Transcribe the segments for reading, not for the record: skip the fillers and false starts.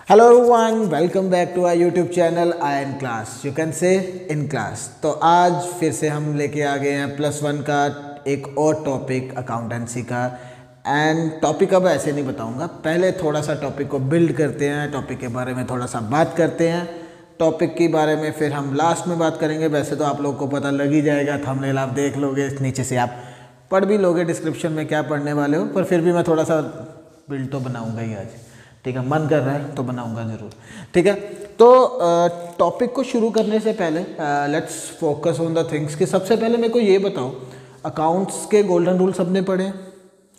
Hello everyone, welcome back to our YouTube channel I in class, you can say in class. तो आज फिर से हम लेके आ गए हैं +1 का एक और टॉपिक अकाउंटेंसी का। एंड टॉपिक अब ऐसे नहीं बताऊंगा, पहले थोड़ा सा टॉपिक को बिल्ड करते हैं, टॉपिक के बारे में थोड़ा सा बात करते हैं। टॉपिक के बारे में फिर हम लास्ट में बात करेंगे। वैसे तो आप लोगों को पता लग ही जाएगा, थंबनेल आप देख लोगे, नीचे से आप पढ़ भी लोगे डिस्क्रिप्शन में क्या पढ़ने वाले हो, पर फिर भी मैं थोड़ा सा बिल्ड तो बनाऊंगा ही आज। ठीक है, मन कर रहा है तो बनाऊंगा ज़रूर। ठीक है, तो टॉपिक को शुरू करने से पहले let's focus on the things कि सबसे पहले मेरे को ये बताओ, अकाउंट्स के गोल्डन रूल सबने पढ़े हैं,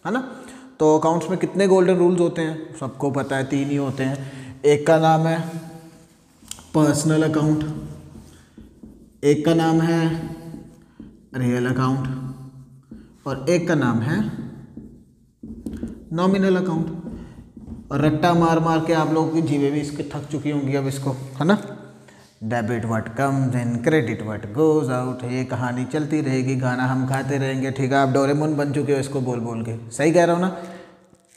है ना। तो अकाउंट्स में कितने गोल्डन रूल्स होते हैं सबको पता है, 3 ही होते हैं। एक का नाम है पर्सनल अकाउंट, एक का नाम है रियल अकाउंट और एक का नाम है नॉमिनल अकाउंट। और रट्टा मार मार के आप लोगों की जीवें भी इसके थक चुकी होंगी अब इसको, है ना। Debit what comes in, credit what goes out, ये कहानी चलती रहेगी, गाना हम खाते रहेंगे। ठीक है, आप डोरेमोन बन चुके हो इसको बोल बोल के, सही कह रहा हूँ ना।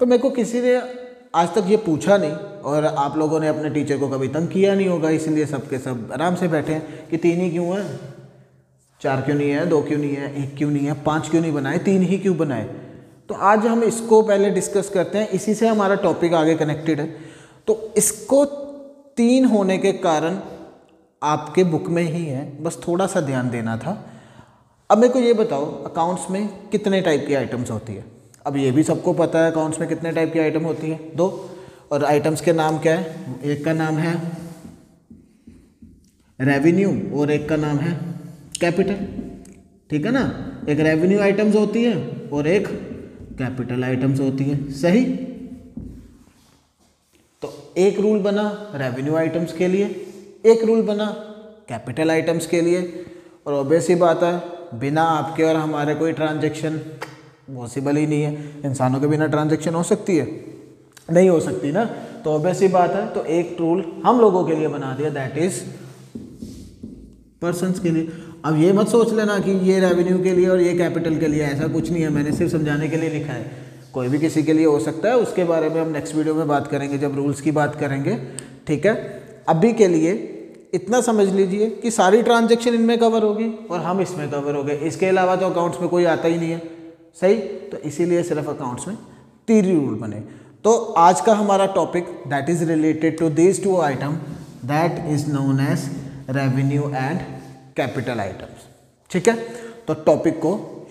तो मेरे को किसी ने आज तक ये पूछा नहीं और आप लोगों ने अपने टीचर को कभी तंग किया नहीं होगा, इसलिए सबके सब आराम से बैठे हैं कि 3 ही क्यों है, 4 क्यों नहीं है, 2 क्यों नहीं है, 1 क्यों नहीं है, 5 क्यों नहीं बनाए, 3 ही क्यों बनाए। तो आज हम इसको पहले डिस्कस करते हैं, इसी से हमारा टॉपिक आगे कनेक्टेड है। तो इसको 3 होने के कारण आपके बुक में ही है, बस थोड़ा सा ध्यान देना था। अब मेरे को ये बताओ, अकाउंट्स में कितने टाइप की आइटम्स होती है। अब ये भी सबको पता है अकाउंट्स में कितने टाइप की आइटम होती है, 2। और आइटम्स के नाम क्या है, एक का नाम है रेवेन्यू और एक का नाम है कैपिटल। ठीक है ना, एक रेवेन्यू आइटम्स होती है और एक कैपिटल आइटम्स होती है, सही। तो एक रूल बना रेवेन्यू आइटम्स के लिए, एक रूल बना कैपिटल आइटम्स के लिए। और ऑब्वियस ही बात है, बिना आपके और हमारे कोई ट्रांजैक्शन पॉसिबल ही नहीं है। इंसानों के बिना ट्रांजैक्शन हो सकती है, नहीं हो सकती ना। तो ऑब्वियस ही बात है, तो एक रूल हम लोगों के लिए बना दिया, दैट इज पर्सन्स के लिए। अब ये मत सोच लेना कि ये रेवेन्यू के लिए और ये कैपिटल के लिए, ऐसा कुछ नहीं है, मैंने सिर्फ समझाने के लिए लिखा है। कोई भी किसी के लिए हो सकता है, उसके बारे में हम नेक्स्ट वीडियो में बात करेंगे जब रूल्स की बात करेंगे। ठीक है, अभी के लिए इतना समझ लीजिए कि सारी ट्रांजैक्शन इनमें कवर होगी और हम इसमें कवर हो गए। इसके अलावा तो अकाउंट्स में कोई आता ही नहीं है, सही। तो इसीलिए सिर्फ अकाउंट्स में 3 रूल बने। तो आज का हमारा topic that is related to these 2 item, that is known as revenue and capital items. ठीक है, तो टॉपिक को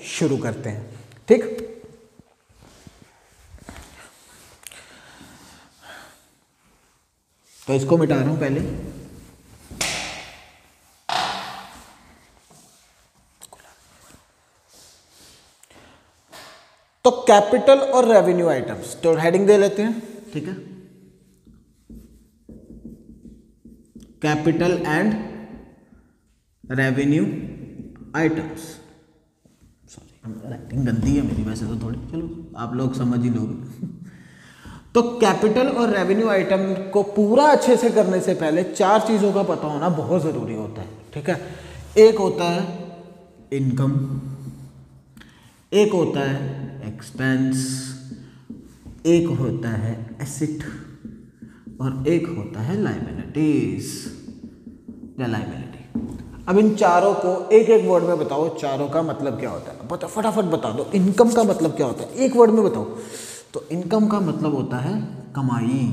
शुरू करते हैं। ठीक, तो इसको मिटा रहा हूं पहले। तो कैपिटल और रेवेन्यू आइटम्स, तो हेडिंग दे लेते हैं। ठीक है, capital and revenue items. Sorry, writing गंदी है मेरी वैसे तो थोड़ी, चलो आप लोग समझ ही लोगे। तो कैपिटल और रेवेन्यू आइटम को पूरा अच्छे से करने से पहले 4 चीज़ों का पता होना बहुत ज़रूरी होता है। ठीक है, एक होता है इनकम, एक होता है एक्सपेंस, एक होता है एसेट और एक होता है लायबिलिटीज या लायबिलिटी। अब इन चारों को एक एक वर्ड में बताओ, चारों का मतलब क्या होता है, बता फटाफट बता दो। इनकम का मतलब क्या होता है, एक वर्ड में बताओ। तो इनकम का मतलब होता है कमाई।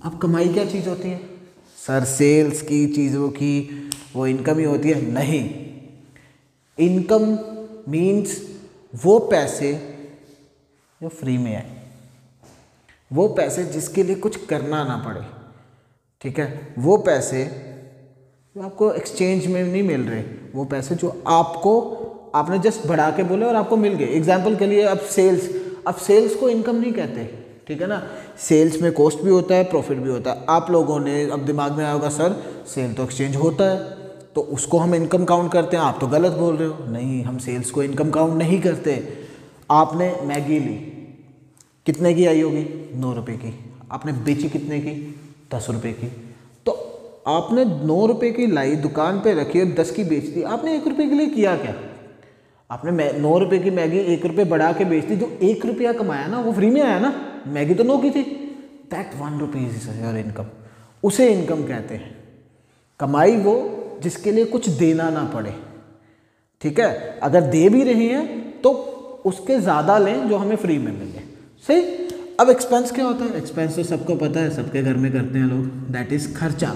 अब कमाई क्या चीज़ होती है सर, सेल्स की चीज़ों की वो इनकम ही होती है? नहीं, इनकम मीन्स वो पैसे जो फ्री में आए, वो पैसे जिसके लिए कुछ करना ना पड़े। ठीक है, वो पैसे जो आपको एक्सचेंज में नहीं मिल रहे, वो पैसे जो आपने जस्ट बढ़ा के बोले और आपको मिल गए। एग्जाम्पल के लिए अब सेल्स को इनकम नहीं कहते। ठीक है ना, सेल्स में कॉस्ट भी होता है, प्रॉफिट भी होता है। आप लोगों ने अब दिमाग में आया होगा, सर सेल तो एक्सचेंज होता है तो उसको हम इनकम काउंट करते हैं। आप तो गलत बोल रहे हो, नहीं, हम सेल्स को इनकम काउंट नहीं करते। आपने मैगी ली, कितने की आई होगी, 9 रुपये की। आपने बेची कितने की, 10 रुपये की। तो आपने 9 रुपये की लाई, दुकान पे रखी और 10 की बेच दी। आपने 1 रुपये के लिए किया क्या, आपने 9 रुपये की मैगी 1 रुपये बढ़ा के बेच दी। जो 1 रुपया कमाया ना वो फ्री में आया ना, मैगी तो 9 की थी, that 1 rupees is your income, उसे इनकम कहते हैं। कमाई वो जिसके लिए कुछ देना ना पड़े, ठीक है। अगर दे भी रहे हैं तो उसके ज़्यादा लें जो हमें फ्री में मिले, सही। अब एक्सपेंस क्या होता है? एक्सपेंस तो सबको पता है, सबके घर में करते हैं लोग, दैट इज़ खर्चा।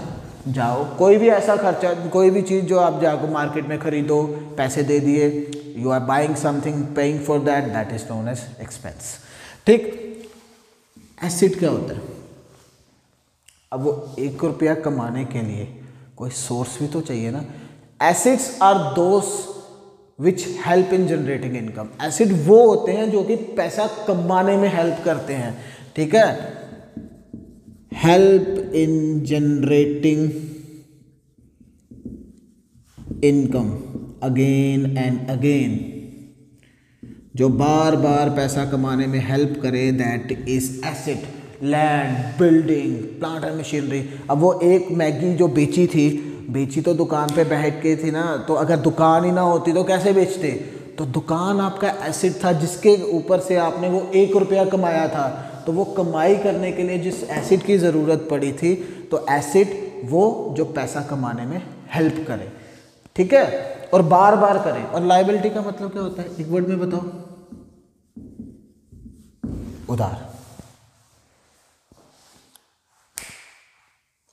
जाओ कोई भी ऐसा खर्चा, कोई भी चीज़ जो आप जाओ मार्केट में खरीदो, पैसे दे दिए, you are buying something, paying for that, that is known as expense, ठीक। एसेट क्या होता है? अब वो 1 रुपया कमाने के लिए कोई सोर्स भी तो चाहिए ना। Assets are those which help in generating income. Asset वो होते हैं जो कि पैसा कमाने में हेल्प करते हैं, ठीक है। Help in generating income again and again, जो बार बार पैसा कमाने में हेल्प करे, that is asset. Land, building, plant and machinery. अब वो एक मैगी जो बेची तो दुकान पे बैठ के थी ना, तो अगर दुकान ही ना होती तो कैसे बेचते? तो दुकान आपका एसेट था जिसके ऊपर से आपने वो 1 रुपया कमाया था। तो वो कमाई करने के लिए जिस एसेट की ज़रूरत पड़ी थी, तो एसेट वो जो पैसा कमाने में हेल्प करे, ठीक है, और बार बार करे। और लायबिलिटी का मतलब क्या होता है? एक वर्ड में बताओ। उधार।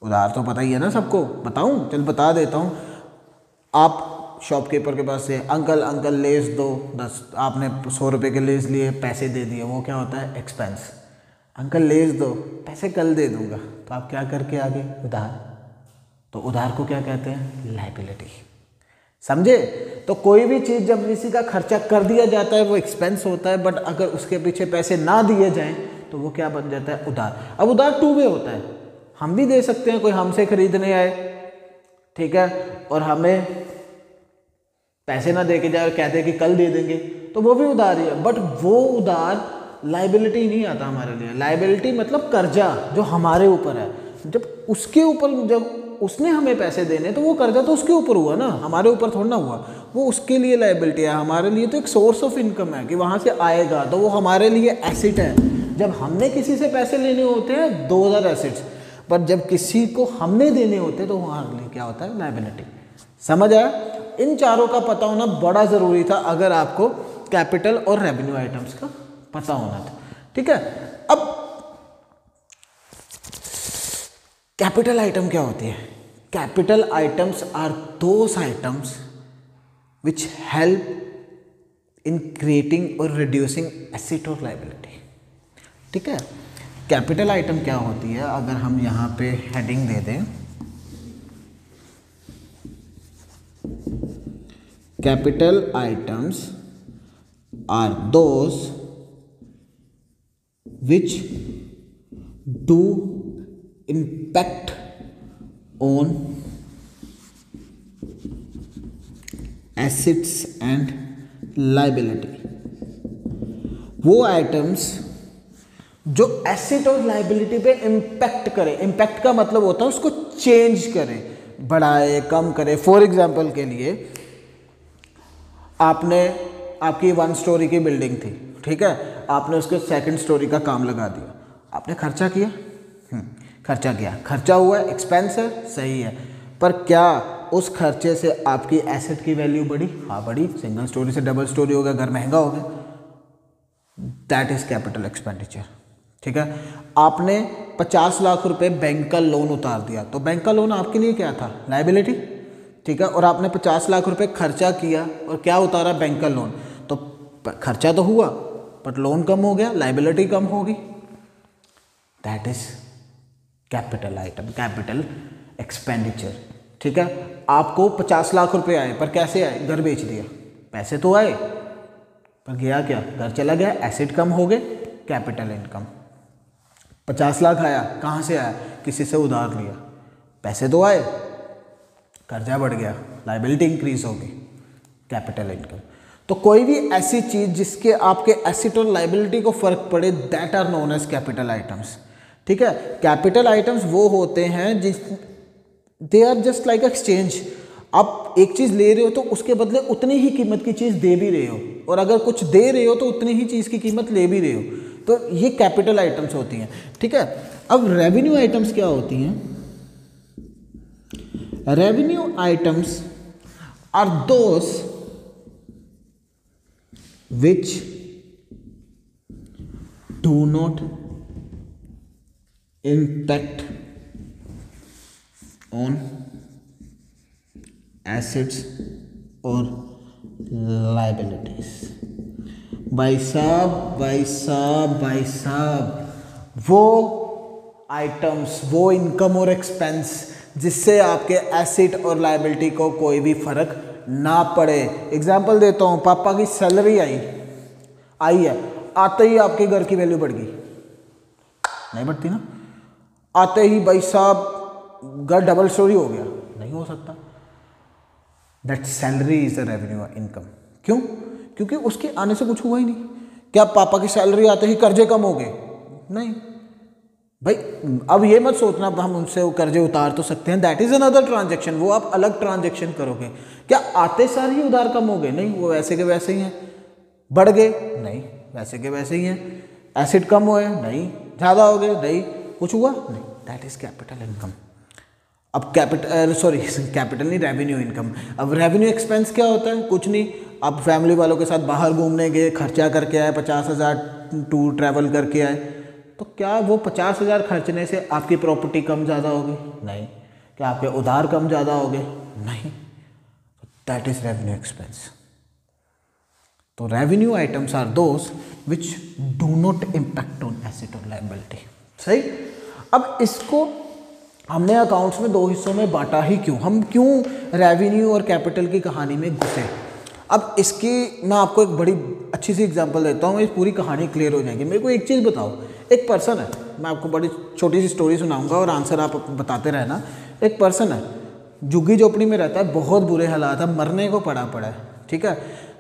उधार तो पता ही है ना सबको, बताऊं? चल बता देता हूं। आप शॉपकीपर के पास से अंकल लेस दो 10, आपने 100 रुपये के लेस लिए, पैसे दे दिए, वो क्या होता है? एक्सपेंस। अंकल लेस दो, पैसे कल दे दूंगा, तो आप क्या करके आगे? उधार। तो उधार को क्या कहते हैं? लायबिलिटी, समझे। तो कोई भी चीज़ जब किसी का खर्चा कर दिया जाता है वो एक्सपेंस होता है, बट अगर उसके पीछे पैसे ना दिए जाएं तो वो क्या बन जाता है? उधार। अब उधार 2 वे होता है, हम भी दे सकते हैं, कोई हमसे खरीदने आए, ठीक है, और हमें पैसे ना दे के जाए और कहते कि कल दे देंगे, तो वो भी उधार ही है। बट वो उधार लायबिलिटी नहीं आता हमारे लिए। लायबिलिटी मतलब कर्जा जो हमारे ऊपर है, जब उसके ऊपर, जब उसने हमें पैसे देने, तो वो कर्जा तो उसके ऊपर हुआ ना, हमारे ऊपर थोड़ा ना हुआ। वो उसके लिए लायबिलिटी है, हमारे लिए तो एक सोर्स ऑफ इनकम है कि वहाँ से आएगा, तो वो हमारे लिए एसेट है। जब हमने किसी से पैसे लेने होते हैं 2000 एसेट्स, पर जब किसी को हमने देने होते हैं तो हमारे लिए क्या होता है? लायबिलिटी। समझ आया? इन चारों का पता होना बड़ा ज़रूरी था अगर आपको कैपिटल और रेवेन्यू आइटम्स का पता होना था, ठीक है। अब कैपिटल आइटम क्या होती है? Capital items are those items which help in creating और रिड्यूसिंग एसेट और लायबिलिटी, ठीक है। कैपिटल आइटम क्या होती है? अगर हम यहाँ पे हेडिंग दे दें, capital items are those which do impact on assets and liability। वो आइटम्स जो एसेट और लाइबिलिटी पे इम्पैक्ट करे। इम्पैक्ट का मतलब होता है उसको चेंज करे, बढ़ाए, कम करे। फॉर एग्जाम्पल के लिए आपकी 1 स्टोरी की बिल्डिंग थी, ठीक है, आपने उसके 2nd स्टोरी का काम लगा दिया, आपने खर्चा किया, खर्चा हुआ, एक्सपेंस है, सही है, पर क्या उस खर्चे से आपकी एसेट की वैल्यू बढ़ी? हाँ बढ़ी, सिंगल स्टोरी से डबल स्टोरी हो गया, घर महंगा हो गया, दैट इज कैपिटल एक्सपेंडिचर, ठीक है। आपने 50 लाख रुपए बैंक का लोन उतार दिया, तो बैंक का लोन आपके लिए क्या था? लायबिलिटी, ठीक है। और आपने 50 लाख रुपए खर्चा किया और क्या उतारा? बैंक का लोन, तो खर्चा तो हुआ बट लोन कम हो गया, लायबिलिटी कम होगी, that is capital item, capital expenditure, ठीक है। आपको 50 लाख रुपए आए, पर कैसे आए? घर बेच दिया, पैसे तो आए पर गया क्या? घर चला गया, एसेट कम हो गए, कैपिटल इनकम। 50 लाख आया, कहाँ से आया? किसी से उधार लिया, पैसे तो आए, कर्जा बढ़ गया, लायबिलिटी इंक्रीज होगी, कैपिटल इनकम। तो कोई भी ऐसी चीज जिसके आपके एसेट और लायबिलिटी को फर्क पड़े, that are known as capital items, ठीक है। कैपिटल आइटम्स वो होते हैं जिस they are just like exchange. आप एक चीज़ ले रहे हो तो उसके बदले उतनी ही कीमत की चीज़ दे भी रहे हो, और अगर कुछ दे रहे हो तो उतनी ही चीज़ की कीमत ले भी रहे हो, तो ये कैपिटल आइटम्स होती हैं, ठीक है। अब रेवेन्यू आइटम्स क्या होती हैं? Revenue items are those which do not impact on assets or liabilities। भाई साहब वो आइटम्स, वो इनकम और एक्सपेंस जिससे आपके एसेट और लायबिलिटी को कोई भी फर्क ना पड़े। एग्जाम्पल देता हूँ, पापा की सैलरी आई है, आते ही आपके घर की वैल्यू बढ़ गई? नहीं बढ़ती ना। आते ही भाई साहब घर डबल स्टोरी हो गया? नहीं हो सकता। That salary is a revenue income. क्यों? क्योंकि उसके आने से कुछ हुआ ही नहीं। क्या पापा की सैलरी आते ही कर्जे कम हो गए? नहीं भाई। अब ये मत सोचना हम उनसे वो कर्जे उतार तो सकते हैं, दैट इज अनदर ट्रांजेक्शन, वो आप अलग ट्रांजेक्शन करोगे। क्या आते सार ही उधार कम हो गए? नहीं, वो वैसे के वैसे ही हैं। बढ़ गए? नहीं, वैसे के वैसे ही हैं। एसिड कम हुए? नहीं। ज़्यादा हो गए? नहीं। कुछ हुआ? नहीं। That is capital income. अब कैपिटल नहीं, रेवेन्यू इनकम। अब रेवेन्यू एक्सपेंस क्या होता है? कुछ नहीं। आप फैमिली वालों के साथ बाहर घूमने गए, खर्चा करके आए, 50,000 टूर ट्रैवल करके आए, तो क्या वो 50,000 खर्चने से आपकी प्रॉपर्टी कम ज़्यादा होगी? नहीं। क्या आपके उधार कम ज़्यादा हो गए? नहीं। That is revenue expense. तो revenue items are those which do not impact on asset और लायबिलिटी। सही। अब इसको हमने अकाउंट्स में दो हिस्सों में बांटा ही क्यों? हम क्यों रेवेन्यू और कैपिटल की कहानी में घुसे? अब इसकी मैं आपको एक बड़ी अच्छी सी एग्जांपल देता हूँ, इस पूरी कहानी क्लियर हो जाएगी। मेरे को एक चीज़ बताओ, एक पर्सन है, मैं आपको बड़ी छोटी सी स्टोरी सुनाऊंगा और आंसर आप बताते रहना। एक पर्सन है, झुग्गी झोपड़ी में रहता है, बहुत बुरे हालात है, मरने को पड़ा है, ठीक है।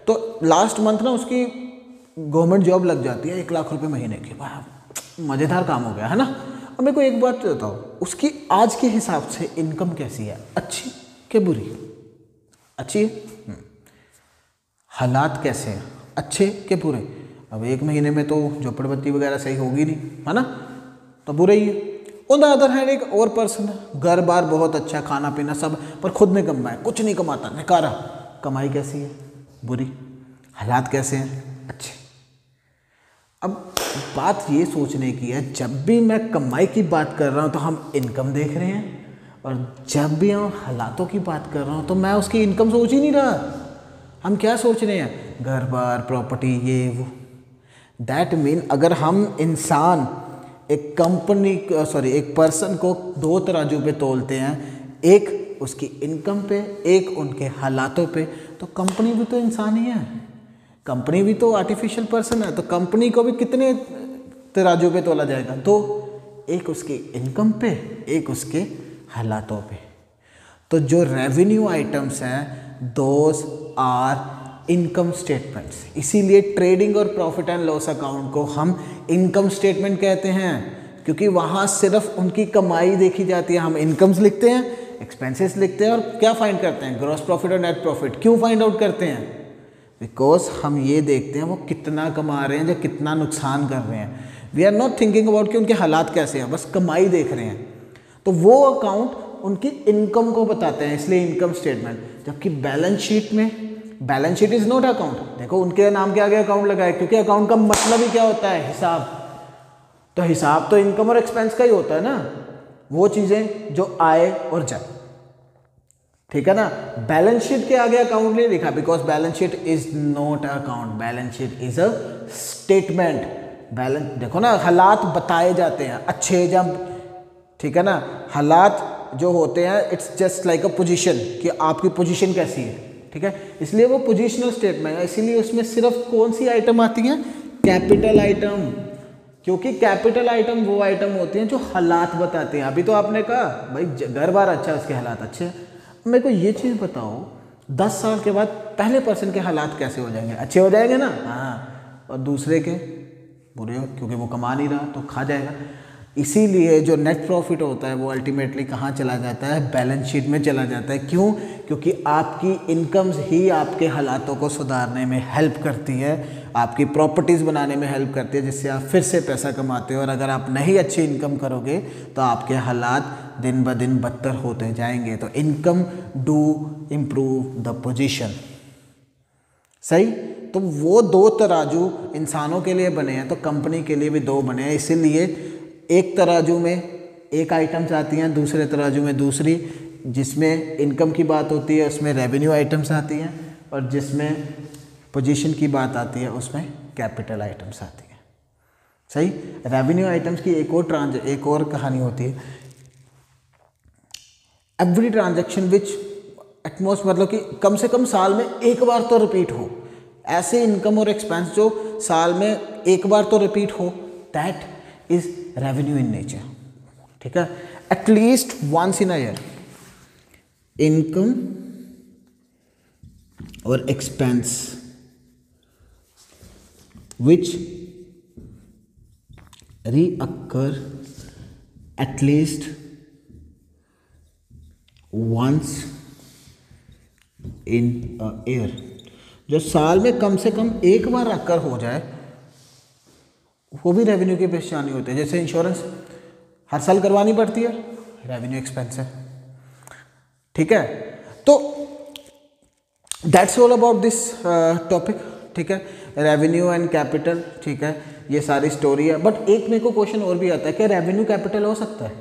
तो लास्ट मंथ ना उसकी गवर्नमेंट जॉब लग जाती है, 1 लाख रुपये महीने की। वाह, मज़ेदार काम हो गया है ना। अब मेरे को एक बात बताओ, उसकी आज के हिसाब से इनकम कैसी है? अच्छी कि बुरी? अच्छी है। हालात कैसे हैं? अच्छे के बुरे? अब 1 महीने में तो झोपड़पट्टी वगैरह सही होगी नहीं, है ना, तो बुरे ही है। ऑन द अदर हैंड एक और पर्सन है, घर बार बहुत अच्छा, खाना पीना सब, पर खुद नहीं कमाए, कुछ नहीं कमाता, निकारा। कमाई कैसी है? बुरी। हालात कैसे हैं? अच्छे। अब बात ये सोचने की है, जब भी मैं कमाई की बात कर रहा हूँ तो हम इनकम देख रहे हैं, और जब भी हम हालातों की बात कर रहा हूँ तो मैं उसकी इनकम सोच ही नहीं रहा। हम क्या सोच रहे हैं? घर बार, प्रॉपर्टी, ये वो। दैट मीन अगर हम इंसान एक पर्सन को 2 तराजू पे तोलते हैं, एक उसकी इनकम पे, एक उनके हालातों पे, तो कंपनी भी तो इंसान ही है, कंपनी भी तो आर्टिफिशियल पर्सन है, तो कंपनी को भी कितने तराजू पे तोला जाएगा? 2। एक उसकी इनकम पे, एक उसके हालातों पे। तो जो रेवेन्यू आइटम्स हैं, दोज आर इनकम स्टेटमेंट्स। इसीलिए ट्रेडिंग और प्रॉफिट एंड लॉस अकाउंट को हम इनकम स्टेटमेंट कहते हैं, क्योंकि वहाँ सिर्फ उनकी कमाई देखी जाती है। हम इनकम्स लिखते हैं, एक्सपेंसेस लिखते हैं, और क्या फाइंड करते हैं? ग्रॉस प्रॉफिट और नेट प्रॉफिट। क्यों फाइंड आउट करते हैं? बिकॉज हम ये देखते हैं वो कितना कमा रहे हैं या कितना नुकसान कर रहे हैं। We are not thinking about कि उनके हालात कैसे हैं, बस कमाई देख रहे हैं। तो वो अकाउंट उनकी इनकम को बताते हैं, इसलिए इनकम स्टेटमेंट। जबकि बैलेंस शीट में, balance sheet is not account. देखो उनके नाम के आगे अकाउंट लगा है, क्योंकि अकाउंट का मतलब ही क्या होता है? हिसाब। तो हिसाब तो इनकम और एक्सपेंस का ही होता है ना, वो चीजें जो आए और जाए, ठीक है ना। बैलेंस शीट के आगे अकाउंट नहीं लिखा, because balance sheet is not account, balance sheet is a statement. Balance देखो ना, हालात बताए जाते हैं अच्छे जब, ठीक है ना। हालात जो होते हैं, it's just like a position, कि आपकी पोजीशन कैसी है, ठीक है। इसलिए वो पोजीशनल स्टेटमेंट है। इसीलिए उसमें सिर्फ कौन सी आइटम आती है? Capital item. क्योंकि कैपिटल आइटम वो आइटम होती हैं जो हालात बताते हैं। अभी तो आपने कहा भाई घर बार अच्छा, उसके हालात अच्छे हैं। मेरे को ये चीज़ बताओ, 10 साल के बाद पहले पर्सन के हालात कैसे हो जाएंगे? अच्छे हो जाएंगे ना। हाँ। और दूसरे के बुरे हो, क्योंकि वो कमा नहीं रहा तो खा जाएगा। इसीलिए जो नेट प्रॉफिट होता है वो अल्टीमेटली कहाँ चला जाता है? बैलेंस शीट में चला जाता है। क्यों? क्योंकि आपकी इनकम्स ही आपके हालातों को सुधारने में हेल्प करती है, आपकी प्रॉपर्टीज़ बनाने में हेल्प करती है, जिससे आप फिर से पैसा कमाते हो। और अगर आप नहीं अच्छी इनकम करोगे तो आपके हालात दिन ब दिन बदतर होते जाएंगे। तो income do improve the position. सही। तो वो दो तराजू इंसानों के लिए बने हैं, तो कंपनी के लिए भी दो बने हैं। इसीलिए एक तराजू में एक आइटम्स आती हैं, दूसरे तराजू में दूसरी। जिसमें इनकम की बात होती है उसमें रेवेन्यू आइटम्स आती हैं, और जिसमें पोजीशन की बात आती है उसमें कैपिटल आइटम्स आती हैं। सही। रेवेन्यू आइटम्स की एक और कहानी होती है। एवरी ट्रांजैक्शन विच एटमोस्ट, मतलब कि कम से कम साल में एक बार तो रिपीट हो। ऐसे इनकम और एक्सपेंस जो साल में एक बार तो रिपीट हो, that is revenue in nature. ठीक है। At least once in a year income और expense which reoccur at least once in a year, जो साल में कम से कम एक बार अक्कर हो जाए, वो भी रेवेन्यू की परेशानी होती है। जैसे इंश्योरेंस हर साल करवानी पड़ती है, रेवेन्यू एक्सपेंस है। ठीक है। तो that's all about this topic. ठीक है। Revenue and capital. ठीक है। ये सारी स्टोरी है। बट एक मेरे को क्वेश्चन और भी आता है, क्या रेवेन्यू कैपिटल हो सकता है?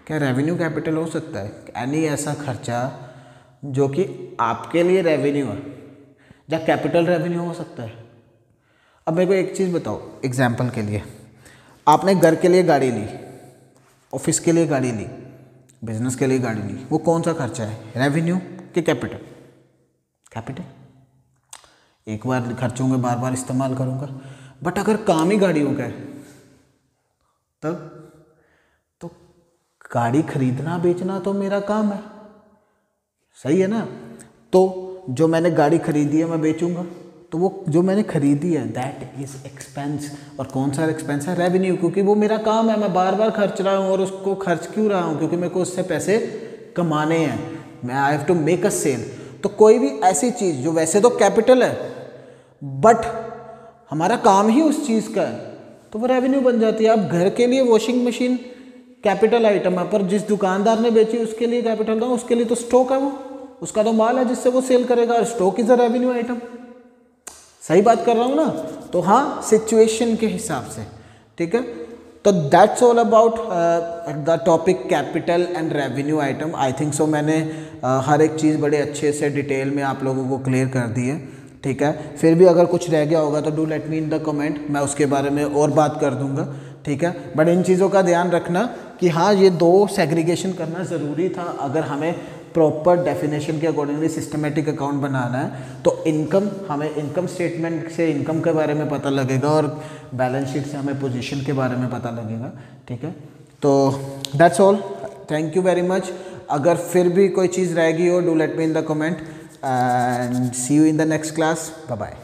क्या रेवेन्यू कैपिटल हो सकता है? यानी ऐसा खर्चा जो कि आपके लिए रेवेन्यू है, या कैपिटल रेवेन्यू हो सकता है? अब मेरे को एक चीज़ बताओ, एग्जाम्पल के लिए, आपने घर के लिए गाड़ी ली, ऑफिस के लिए गाड़ी ली, बिजनेस के लिए गाड़ी ली, वो कौन सा खर्चा है, रेवेन्यू कि कैपिटल? कैपिटल। एक बार खर्चूंगा, बार बार इस्तेमाल करूंगा। बट अगर काम ही गाड़ियों का है तब तो गाड़ी खरीदना बेचना तो मेरा काम है। सही है ना। तो जो मैंने गाड़ी खरीदी है मैं बेचूंगा, तो वो जो मैंने खरीदी है दैट इज एक्सपेंस। और कौन सा एक्सपेंस है? रेवेन्यू, क्योंकि वो मेरा काम है, मैं बार बार खर्च रहा हूँ। और उसको खर्च क्यों रहा हूँ? क्योंकि मेरे को उससे पैसे कमाने हैं, मैं I have to make a sale. तो कोई भी ऐसी चीज़ जो वैसे तो कैपिटल है बट हमारा काम ही उस चीज़ का है, तो वो रेवेन्यू बन जाती है। अब घर के लिए वॉशिंग मशीन कैपिटल आइटम है, पर जिस दुकानदार ने बेची उसके लिए कैपिटल था, उसके लिए तो स्टॉक है, वो उसका तो माल है जिससे वो सेल करेगा, और stock is a revenue item. सही बात कर रहा हूँ ना। तो हाँ, सिचुएशन के हिसाब से। ठीक है। तो that's all about the topic capital and revenue item. I think so मैंने हर एक चीज़ बड़े अच्छे से डिटेल में आप लोगों को क्लियर कर दी है। ठीक है। फिर भी अगर कुछ रह गया होगा तो do let me in the comment, मैं उसके बारे में और बात कर दूंगा। ठीक है। बट इन चीज़ों का ध्यान रखना कि हाँ, ये दो सेग्रीगेशन करना ज़रूरी था अगर हमें प्रॉपर डेफिनेशन के अकॉर्डिंगली सिस्टमेटिक अकाउंट बनाना है। तो इनकम, हमें इनकम स्टेटमेंट से इनकम के बारे में पता लगेगा, और बैलेंस शीट से हमें पोजीशन के बारे में पता लगेगा। ठीक है। तो that's all, thank you very much. अगर फिर भी कोई चीज़ रहेगी हो, do let me in the comment, and see you in the next class. Bye bye.